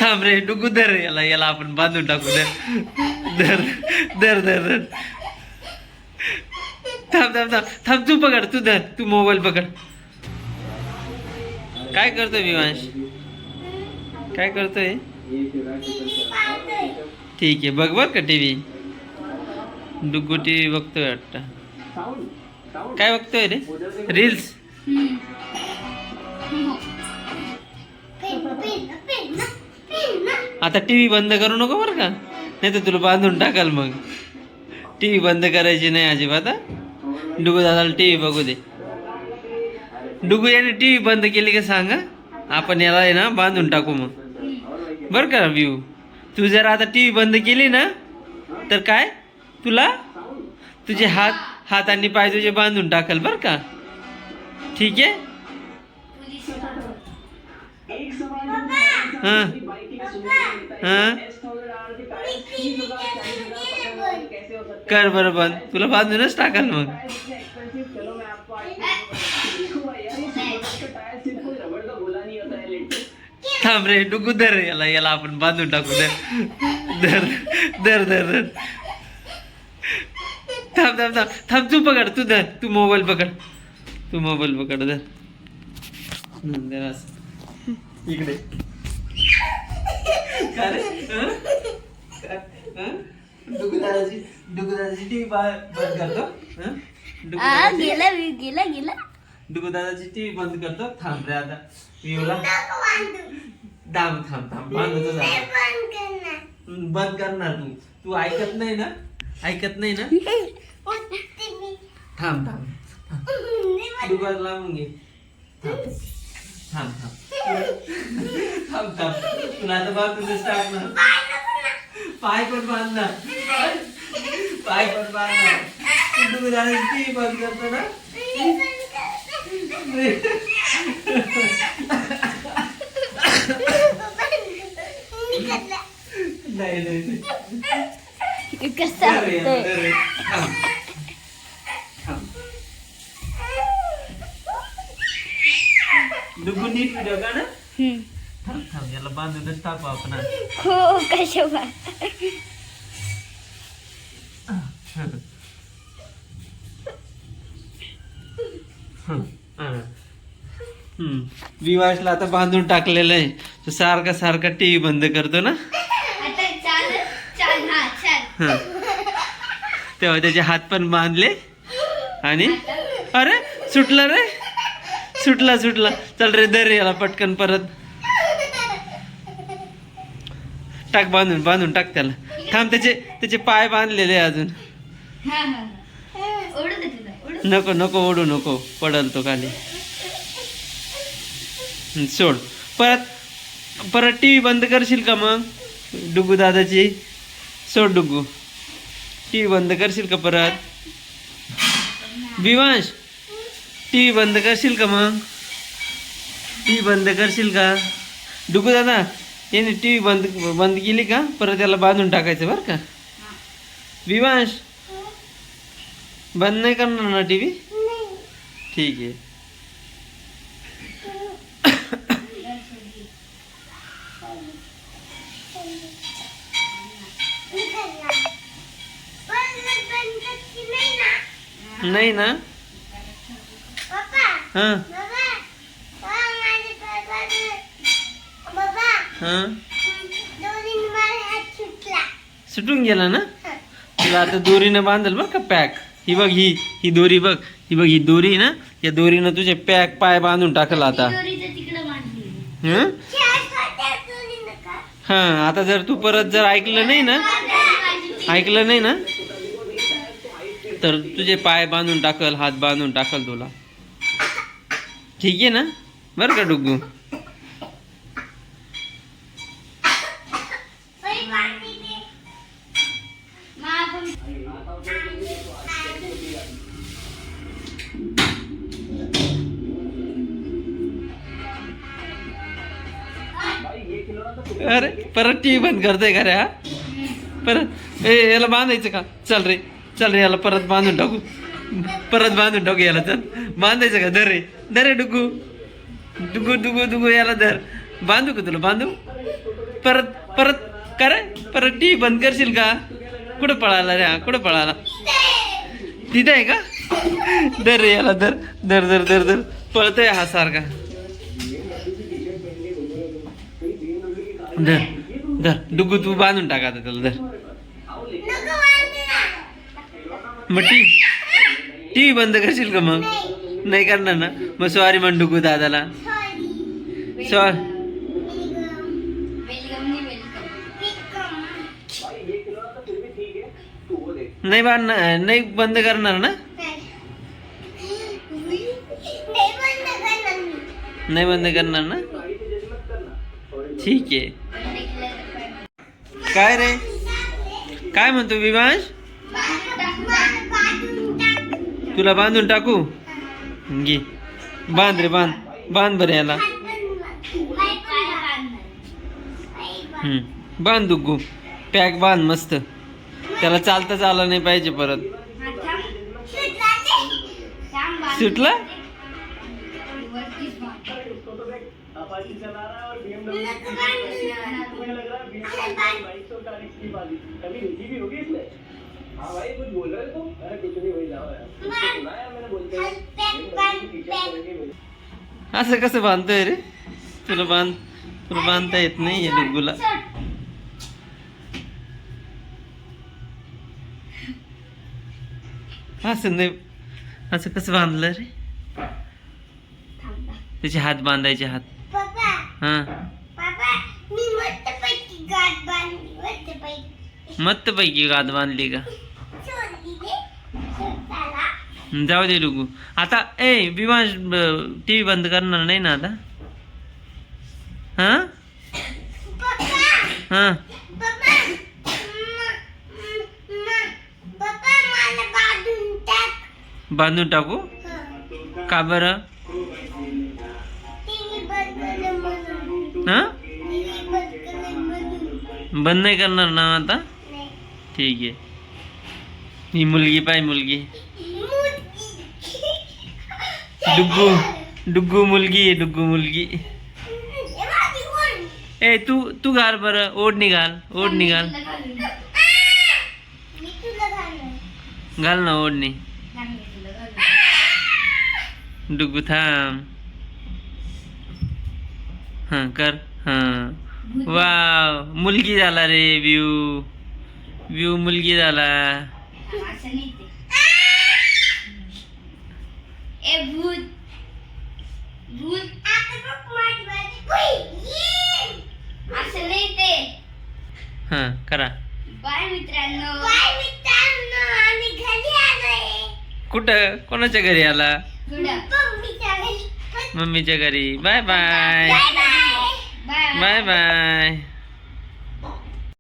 थांब रे डुगू धर रे याला याला आपण बांधून टाकू धर धर धर धर धर थांब थांब थांब थांब तू पकड तू धर तू मोबाईल पकड. काय करतोय विवांश काय करतोय. ठीक आहे बघ बर का टीव्ही. डुगू टीव्ही बघतोय वाटतं. काय बघतोय रे रील्स. आता टीव्ही बंद करू नको बरं का नाही तर तुला बांधून टाकाल मग. टीव्ही बंद करायची नाही अजिबात. डुगू दादाला टीव्ही बघू दे. डुगू याने टीव्ही बंद केली का सांगा आपण याला आहे ना बांधून टाकू मग बरं का व्यू. तू जर आता टीव्ही बंद केली ना तर काय तुला तुझे हात आणि पाय तुझे बांधून टाकल बरं का. ठीक आहे. हां हां कर बरं बंद तुला बांधूनच टाकाल मग. थांब रे डुगू धर रे याला याला आपण बांधून टाकू धर धर धर धर थांब थांब थांब थांब तू पकड तू धर तू मोबाईल पकड तू मोबाईल पकड धर धर असं इकडे. डुगू दादाची टीव्ही बंद करतो. गेला डुगू दादाची टीव्ही बंद करतो. थांब रे आता विवला थांब थांब थांब बांधतो बंद करणार तू तू ऐकत नाही ना ऐकत नाही ना. थांब थांब डुगूला लावून घे. थांब थांब थांब थांब तुला आता बांधूनच टाकणार. पाय पण बांधणार पाय पण बांधणार. डुगू दादाची टीव्ही बंद करतो ना. नाही नाही डुगू नीट व्हिडिओ का ना. थांब थांब याला बांधूनच टाकू आपण. हो कशा विवासला आता बांधून टाकलेलं आहे. तो सारखा सारखा टीव्ही बंद करतो ना. तेव्हा त्याचे हात पण बांधले आणि अरे सुटला रे सुटला सुटला. चल रे दर याला पटकन परत टाक बांधून बांधून टाक त्याला. थांब त्याचे पाय बांधलेले अजून. नको नको ओढू नको पडल तो खाली. सोड परत टीव्ही बंद करशील का मग डुगू दादाची. सोड डुगू टीव्ही बंद करशील का परत. विवांश टीव्ही बंद करशील का मग. टीव्ही बंद करशील का डुगू दादा. याने टीव्ही बंद केली का परत त्याला बांधून टाकायचं बरं का. विवांश बंद नाही करणार ना टीव्ही. ठीक आहे. नाही ना. हां हां सुटून गेला ना. तुला आता दोरीनं बांधल बरं का पॅक. ही बघ ही दोरी बघ ही दोरी ना. या दोरीनं तुझे पॅक पाय बांधून टाकला आता. हां आता जर तू परत जर ऐकलं नाही ना तर तुझे पाय बांधून टाकल हात बांधून टाकल तुला. ठीक आहे ना बरं का डुगू. अरे परत टीव्ही बंद करतोय का रे. हा परत याला बांधायचं का. चल रे याला परत बांधून टाकू याला. चल बांधायचं का. धर रे डुगू याला धर बांधू का तुला बांधू परत परत कर परत टी व्ही बंद करशील का कुठं पळाला रे हा कुठं पळाला तिथे आहे का धर रे याला धर धर धर धर धर पळतोय हा सारखा धर धर डुगू तू बांधून टाका आता त्याला धर मग टी व्ही बंद करशील का मग नाही करणार ना मग सॉरी म्हण डुगू दादाला सॉरी नाही बांधणार नाही बंद करणार ना नाही बंद करणार ना ठीक आहे काय रे काय म्हणतो विभाष तुला बांधून टाकू घे बांध रे बांध बांध बरं याला बांध दुग्गू पॅक बांध मस्त त्याला चालताच आलं नाही पाहिजे परत सुटला असं कसं बांधतोय रे तुला बांधता येत नाही या डुग्गूला असं नाही असं कसं बांधलं रे त्याचे हात बांधायचे हात हा मस्त पैकी गाठ बांधली का जाऊ दे डुगू आता ए विवास टी व्ही बंद करणार नाही ना आता हा हा बांधून टाकू का बरं हा बंद नाही करणार ना आता ठीक आहे ही मुलगी पाय मुलगी डुग्गू डुग्गू मुलगी आहे डुग्गू मुलगी ए तू घाल बरं ओढणी घाल ओढणी घाल घाल ना ओढणी डुग्गू थांब हां कर हां वाव मुलगी झाला रे व्यू मुलगी झाला हां करा बाय मित्रांनो आम्ही घरी आलोय कुठं कोणाच्या घरी आला मम्मीच्या घरी मम्मीच्या घरी bye bye bye bye bye bye